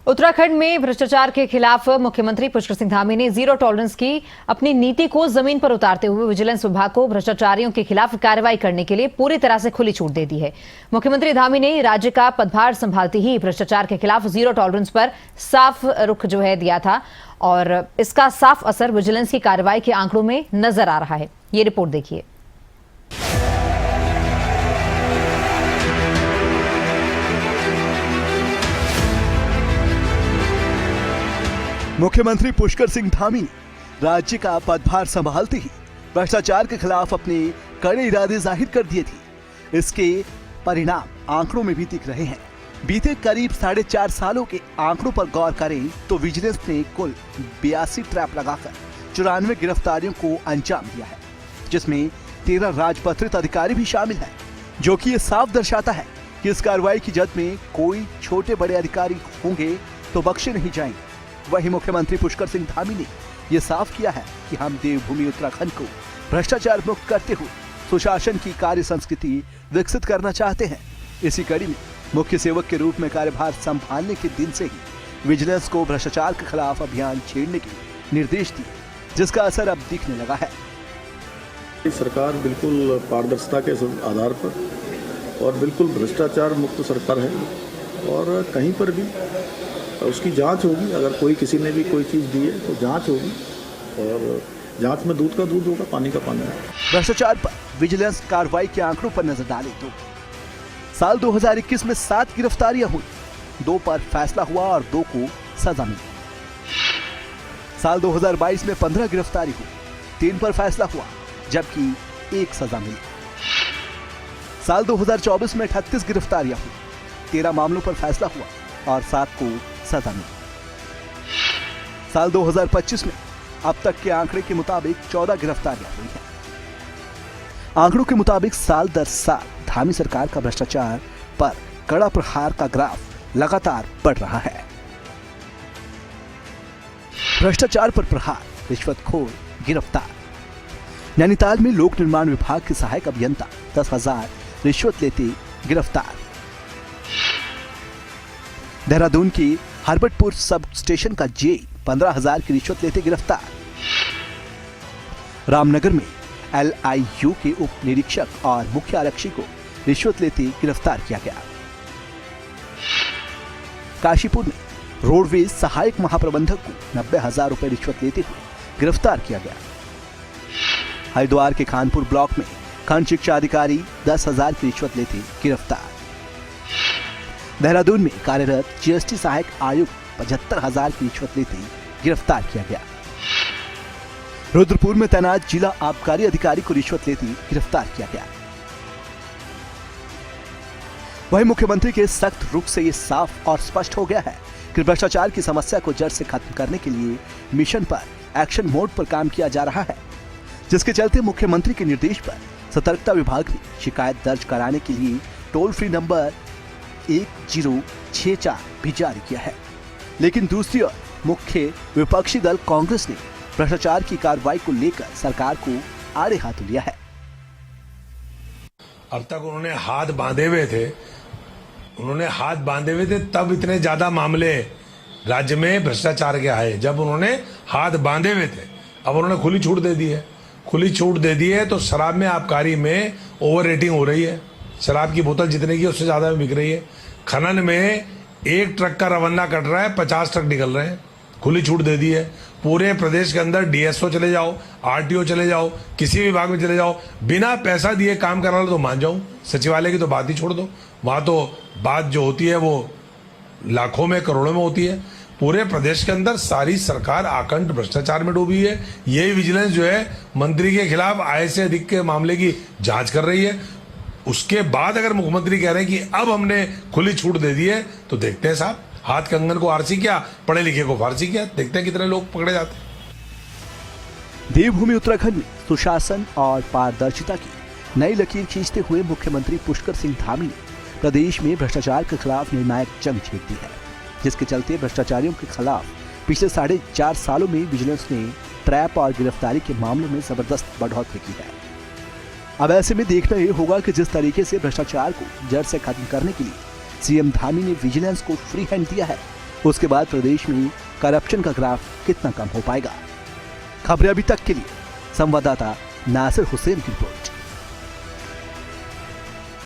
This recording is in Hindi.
उत्तराखंड में भ्रष्टाचार के खिलाफ मुख्यमंत्री पुष्कर सिंह धामी ने जीरो टॉलरेंस की अपनी नीति को जमीन पर उतारते हुए विजिलेंस विभाग को भ्रष्टाचारियों के खिलाफ कार्रवाई करने के लिए पूरी तरह से खुली छूट दे दी है। मुख्यमंत्री धामी ने राज्य का पदभार संभालते ही भ्रष्टाचार के खिलाफ जीरो टॉलरेंस पर साफ रुख दिया था और इसका साफ असर विजिलेंस की कार्रवाई के आंकड़ों में नजर आ रहा है। ये रिपोर्ट देखिए। मुख्यमंत्री पुष्कर सिंह धामी ने राज्य का पदभार संभालते ही भ्रष्टाचार के खिलाफ अपने कड़े इरादे जाहिर कर दिए थे। इसके परिणाम आंकड़ों में भी दिख रहे हैं। बीते करीब 4.5 सालों के आंकड़ों पर गौर करें तो विजिलेंस ने कुल 82 ट्रैप लगाकर 94 गिरफ्तारियों को अंजाम दिया है, जिसमें 13 राजपत्रित अधिकारी भी शामिल हैं, जो कि ये साफ दर्शाता है कि इस कार्रवाई की जद में कोई छोटे बड़े अधिकारी होंगे तो बख्शे नहीं जाएंगे। वहीं मुख्यमंत्री पुष्कर सिंह धामी ने यह साफ किया है कि हम देवभूमि उत्तराखंड को भ्रष्टाचार मुक्त करते हुए सुशासन की कार्य संस्कृति विकसित करना चाहते हैं। इसी कड़ी में मुख्य सेवक के रूप में कार्यभार संभालने के दिन से ही विजिलेंस को भ्रष्टाचार के खिलाफ अभियान छेड़ने के निर्देश दिए, जिसका असर अब दिखने लगा है। सरकार बिल्कुल पारदर्शिता के आधार पर और बिल्कुल भ्रष्टाचार मुक्त सरकार है और कहीं पर भी उसकी जांच होगी। अगर किसी ने भी कोई चीज़ दी है तो जांच होगी और जांच में दूध का दूध होगा, पानी का पानी होगा। भ्रष्टाचार पर विजिलेंस कार्रवाई के आंकड़ों पर नजर डालें तो साल 2021 में 7 गिरफ्तारियां हुई, 2 पर फैसला हुआ और 2 को सजा मिली। साल 2022 में 15 गिरफ्तारी हुई, 3 पर फैसला हुआ जबकि 1 सजा मिली। साल 2024 में 38 गिरफ्तारियां हुई, 13 मामलों पर फैसला हुआ और 7 को सजा मिली। साल 2025 में अब तक के आंकड़े के मुताबिक 14 गिरफ्तारियां हुई हैं। आंकड़ों के मुताबिक साल दर साल धामी सरकार का भ्रष्टाचार पर कड़ा प्रहार का ग्राफ लगातार बढ़ रहा है। भ्रष्टाचार पर प्रहार, रिश्वतखोर गिरफ्तार। नैनीताल में लोक निर्माण विभाग के सहायक अभियंता 10,000 रिश्वत लेते गिरफ्तार। देहरादून की हरबटपुर सब स्टेशन का जेई 15,000 की रिश्वत लेते गिरफ्तार। रामनगर में LIU के उप निरीक्षक और मुख्य आरक्षी को रिश्वत लेते गिरफ्तार किया गया। काशीपुर में रोडवेज सहायक महाप्रबंधक को 90,000 रुपए रिश्वत लेते हुए गिरफ्तार किया गया। हरिद्वार के खानपुर ब्लॉक में खंड शिक्षा अधिकारी 10,000 की रिश्वत लेते गिरफ्तार। देहरादून में कार्यरत GST सहायक आयुक्त 75,000 की रिश्वत लेते गिरफ्तार किया गया। रुद्रपुर में तैनात जिला आबकारी अधिकारी को रिश्वत लेते गिरफ्तार किया गया। वहीं मुख्यमंत्री के सख्त रुख से यह साफ और स्पष्ट हो गया है कि भ्रष्टाचार की समस्या को जड़ से खत्म करने के लिए मिशन पर एक्शन मोड पर काम किया जा रहा है, जिसके चलते मुख्यमंत्री के निर्देश पर सतर्कता विभाग ने शिकायत दर्ज कराने के लिए टोल फ्री नंबर 1064 भी जारी किया है। लेकिन दूसरी ओर मुख्य विपक्षी दल कांग्रेस ने भ्रष्टाचार की कार्रवाई को लेकर सरकार को आड़े हाथों लिया है। अब तक उन्होंने हाथ बांधे हुए थे, तब इतने ज्यादा मामले राज्य में भ्रष्टाचार के आए जब उन्होंने हाथ बांधे हुए थे। अब उन्होंने खुली छूट दे दी है तो शराब में आबकारी में ओवर रेटिंग हो रही है। शराब की बोतल जितने की उससे ज्यादा बिक रही है। खनन में 1 ट्रक का रवाना कट रहा है, 50 ट्रक निकल रहे हैं। खुली छूट दे दी है। पूरे प्रदेश के अंदर DSO चले जाओ, RTO चले जाओ, किसी विभाग में चले जाओ, बिना पैसा दिए काम करा लो तो मान जाऊं। सचिवालय की तो बात ही छोड़ दो, वहां तो बात जो होती है वो लाखों में करोड़ों में होती है। पूरे प्रदेश के अंदर सारी सरकार आकंठ भ्रष्टाचार में डूबी है। यही विजिलेंस जो है मंत्री के खिलाफ आय से अधिक के मामले की जांच कर रही है। उसके बाद अगर मुख्यमंत्री कह रहे हैं कि अब हमने खुली छूट दे दी है तो देखते हैं साहब, हाथ कंगन को आरसी क्या, पढ़े लिखे को फारसी क्या, देखते हैं कितने लोग पकड़े जाते हैं। देवभूमि उत्तराखंड में सुशासन और पारदर्शिता की नई लकीर खींचते हुए मुख्यमंत्री पुष्कर सिंह धामी ने प्रदेश में भ्रष्टाचार के खिलाफ निर्णायक जंग छेड़ दी है, जिसके चलते भ्रष्टाचारियों के खिलाफ पिछले 4.5 सालों में विजिलेंस ने ट्रैप और गिरफ्तारी के मामलों में जबरदस्त बढ़ोतरी की है। अब ऐसे में देखना ये होगा कि जिस तरीके से भ्रष्टाचार को जड़ से खत्म करने के लिए सीएम धामी ने विजिलेंस को फ्री हैंड दिया है, उसके बाद प्रदेश में करप्शन का ग्राफ कितना कम हो पाएगा। खबरें अभी तक के लिए संवाददाता नासिर हुसैन की रिपोर्ट।